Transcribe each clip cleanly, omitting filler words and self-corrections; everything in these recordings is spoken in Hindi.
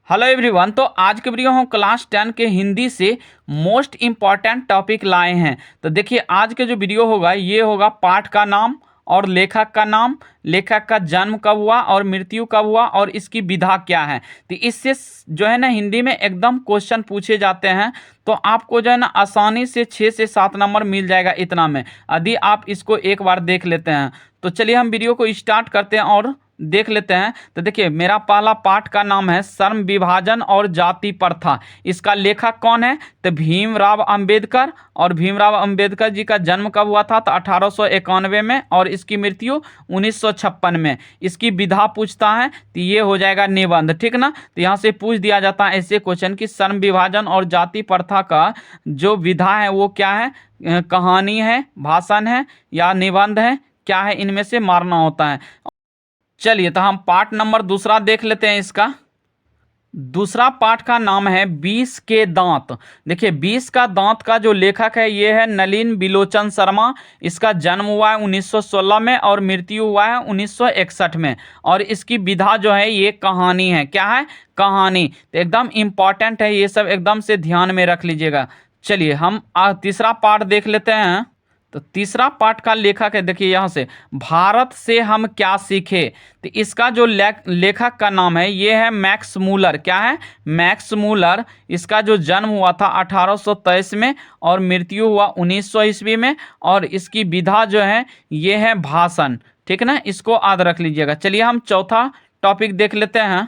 Hello everyone. तो आज के वीडियो हम क्लास 10 के हिंदी से मोस्ट इम्पॉर्टेंट टॉपिक लाए हैं। तो देखिए आज के जो वीडियो होगा ये होगा पाठ का नाम और लेखक का नाम, लेखक का जन्म कब हुआ और मृत्यु कब हुआ और इसकी विधा क्या है। तो इससे जो है ना हिंदी में एकदम क्वेश्चन पूछे जाते हैं। तो आपको जो है ना आसानी से 6 से 7 नंबर मिल जाएगा इतना में, यदि आप इसको एक बार देख लेते हैं। तो चलिए हम वीडियो को स्टार्ट करते हैं और देख लेते हैं। तो देखिए मेरा पहला पाठ का नाम है श्रम विभाजन और जाति प्रथा। इसका लेखक कौन है? तो भीमराव अंबेडकर। और भीमराव अंबेडकर जी का जन्म कब हुआ था? तो 1891 में और इसकी मृत्यु 1956 में। इसकी विधा पूछता है तो ये हो जाएगा निबंध, ठीक ना। तो यहाँ से पूछ दिया जाता है ऐसे क्वेश्चन कि श्रम विभाजन और जाति प्रथा का जो विधा है वो क्या है? कहानी है, भाषण है या निबंध है, क्या है? इनमें से मारना होता है। चलिए तो हम पाठ नंबर दूसरा देख लेते हैं। इसका दूसरा पाठ का नाम है 20 के दांत। देखिए 20 का दांत का जो लेखक है ये है नलिन बिलोचन शर्मा। इसका जन्म हुआ है 1916 में और मृत्यु हुआ है 1961 में। और इसकी विधा जो है ये कहानी है। क्या है? कहानी। तो एकदम इम्पॉर्टेंट है, ये सब एकदम से ध्यान में रख लीजिएगा। चलिए हम तीसरा पाठ देख लेते हैं। तो तीसरा पाठ का लेखक है, देखिए यहाँ से, भारत से हम क्या सीखे। तो इसका जो लेखक का नाम है ये है मैक्स मूलर। क्या है? Max Muller. इसका जो जन्म हुआ था 1823 में और मृत्यु हुआ 1900 ईस्वी में। और इसकी विधा जो है ये है भाषण, ठीक ना। इसको याद रख लीजिएगा। चलिए हम चौथा टॉपिक देख लेते हैं।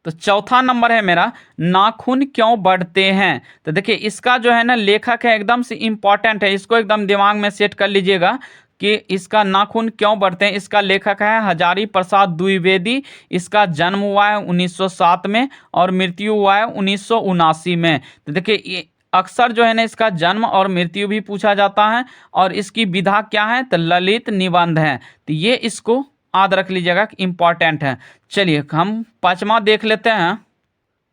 तो चौथा नंबर है मेरा नाखून क्यों बढ़ते हैं। तो देखिए इसका जो है ना लेखक है, एकदम से इम्पॉर्टेंट है, इसको एकदम दिमाग में सेट कर लीजिएगा कि इसका नाखून क्यों बढ़ते हैं। इसका लेखक है हजारी प्रसाद द्विवेदी। इसका जन्म हुआ है 1907 में और मृत्यु हुआ है 1979 में। तो देखिए ये अक्सर जो है ना इसका जन्म और मृत्यु भी पूछा जाता है। और इसकी विधा क्या है? तो ललित निबंध है। तो ये इसको याद रख लीजिएगा कि इम्पॉर्टेंट है। चलिए हम पांचवा देख लेते हैं।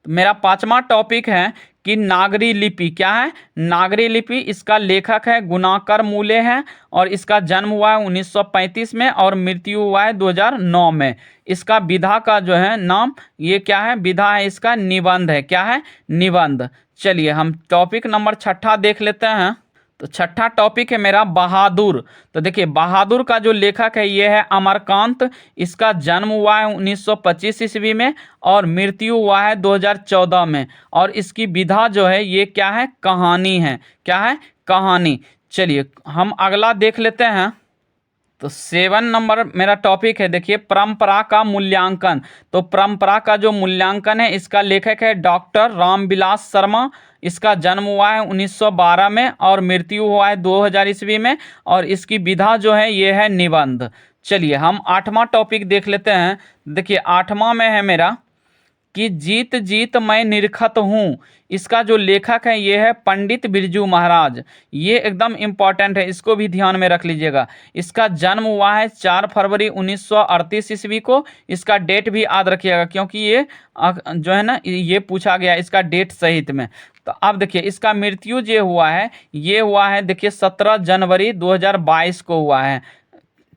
तो मेरा पांचवा टॉपिक है कि नागरी लिपि। क्या है? नागरी लिपि। इसका लेखक है गुणाकर मूले हैं और इसका जन्म हुआ है 1935 में और मृत्यु हुआ है 2009 में। इसका विधा का जो है नाम ये क्या है? विधा है इसका निबंध है। क्या है? निबंध। चलिए हम टॉपिक नंबर छठा देख लेते हैं। तो छठा टॉपिक है मेरा बहादुर। तो देखिए बहादुर का जो लेखक है ये है अमरकांत। इसका जन्म हुआ है 1925 ईस्वी में और मृत्यु हुआ है 2014 में। और इसकी विधा जो है ये क्या है? कहानी है। क्या है? कहानी। चलिए हम अगला देख लेते हैं। तो 7 नंबर मेरा टॉपिक है, देखिए परंपरा का मूल्यांकन। तो परंपरा का जो मूल्यांकन है इसका लेखक है डॉक्टर रामविलास शर्मा। इसका जन्म हुआ है 1912 में और मृत्यु हुआ है 2000 ईस्वी में। और इसकी विधा जो है ये है निबंध। चलिए हम आठवां टॉपिक देख लेते हैं। देखिए आठवां में है मेरा कि जीत जीत मैं निरखत हूँ। इसका जो लेखक है ये है पंडित बिरजू महाराज। ये एकदम इम्पॉर्टेंट है, इसको भी ध्यान में रख लीजिएगा। इसका जन्म हुआ है 4 फरवरी 1938 ईस्वी को। इसका डेट भी याद रखिएगा क्योंकि ये जो है ना ये पूछा गया इसका डेट सहित में। तो अब देखिए इसका मृत्यु जो हुआ है ये हुआ है, देखिए 17 जनवरी 2022 को हुआ है।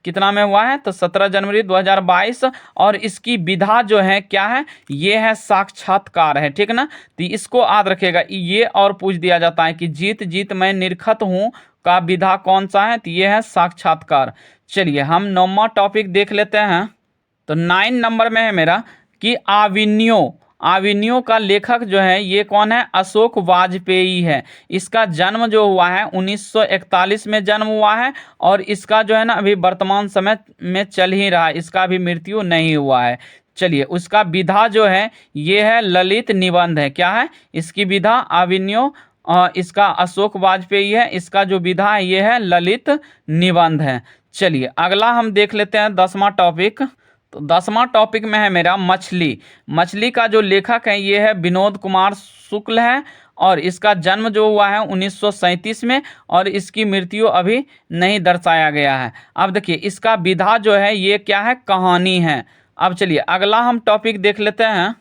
कितना में हुआ है? तो 17 जनवरी 2022। और इसकी विधा जो है क्या है? ये है साक्षात्कार है, ठीक ना। तो इसको याद रखिएगा। ये और पूछ दिया जाता है कि जीत जीत मैं निरखत हूँ का विधा कौन सा है? तो ये है साक्षात्कार। चलिए हम 9वां टॉपिक देख लेते हैं। तो 9 नंबर में है मेरा कि आविन्यो। आविन्यो का लेखक जो है ये कौन है? अशोक वाजपेयी है। इसका जन्म जो हुआ है 1941 में जन्म हुआ है और इसका जो है ना अभी वर्तमान समय में चल ही रहा है, इसका अभी मृत्यु नहीं हुआ है। चलिए उसका विधा जो है ये है ललित निबंध है। क्या है? इसकी विधा आविन्यो इसका अशोक वाजपेयी है। इसका जो विधा है ये है ललित निबंध है। चलिए अगला हम देख लेते हैं 10वां टॉपिक। तो 10वां टॉपिक में है मेरा मछली। मछली का जो लेखक है ये है विनोद कुमार शुक्ल है और इसका जन्म जो हुआ है 1937 में और इसकी मृत्यु अभी नहीं दर्शाया गया है। अब देखिए इसका विधा जो है ये क्या है? कहानी है। अब चलिए अगला हम टॉपिक देख लेते हैं।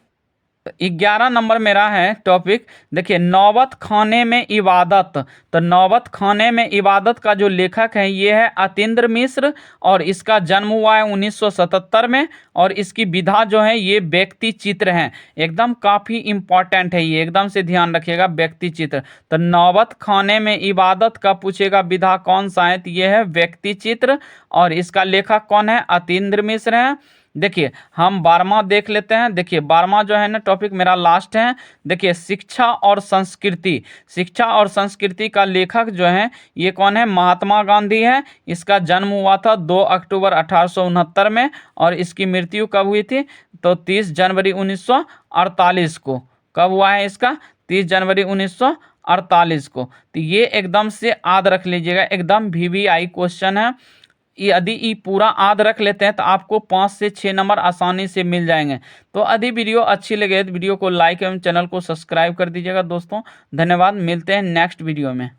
11 नंबर मेरा है टॉपिक, देखिए नौबत खाने में इबादत। तो नौबत खाने में इबादत का जो लेखक है ये है अतीन्द्र मिश्र, और इसका जन्म हुआ है 1977 में, और इसकी विधा जो है ये व्यक्ति चित्र है। एकदम काफ़ी इंपॉर्टेंट है ये, एकदम से ध्यान रखिएगा, व्यक्ति चित्र। तो नौबत खाने में इबादत का पूछेगा विधा कौन सा है, तो ये है व्यक्ति चित्र, और इसका लेखक कौन है, अतीन्द्र मिश्र है। देखिए हम 12वां देख लेते हैं। देखिए 12वां जो है ना टॉपिक मेरा लास्ट है। देखिए शिक्षा और संस्कृति। शिक्षा और संस्कृति का लेखक जो है ये कौन है, महात्मा गांधी है। इसका जन्म हुआ था 2 अक्टूबर 1869 में, और इसकी मृत्यु कब हुई थी, तो 30 जनवरी 1948 को। कब हुआ है इसका, 30 जनवरी 1948 को। तो ये एकदम से याद रख लीजिएगा, एकदम VVI क्वेश्चन है। यदि ये पूरा याद रख लेते हैं तो आपको 5 से 6 नंबर आसानी से मिल जाएंगे। तो यदि वीडियो अच्छी लगे तो वीडियो को लाइक एवं चैनल को सब्सक्राइब कर दीजिएगा दोस्तों। धन्यवाद, मिलते हैं नेक्स्ट वीडियो में।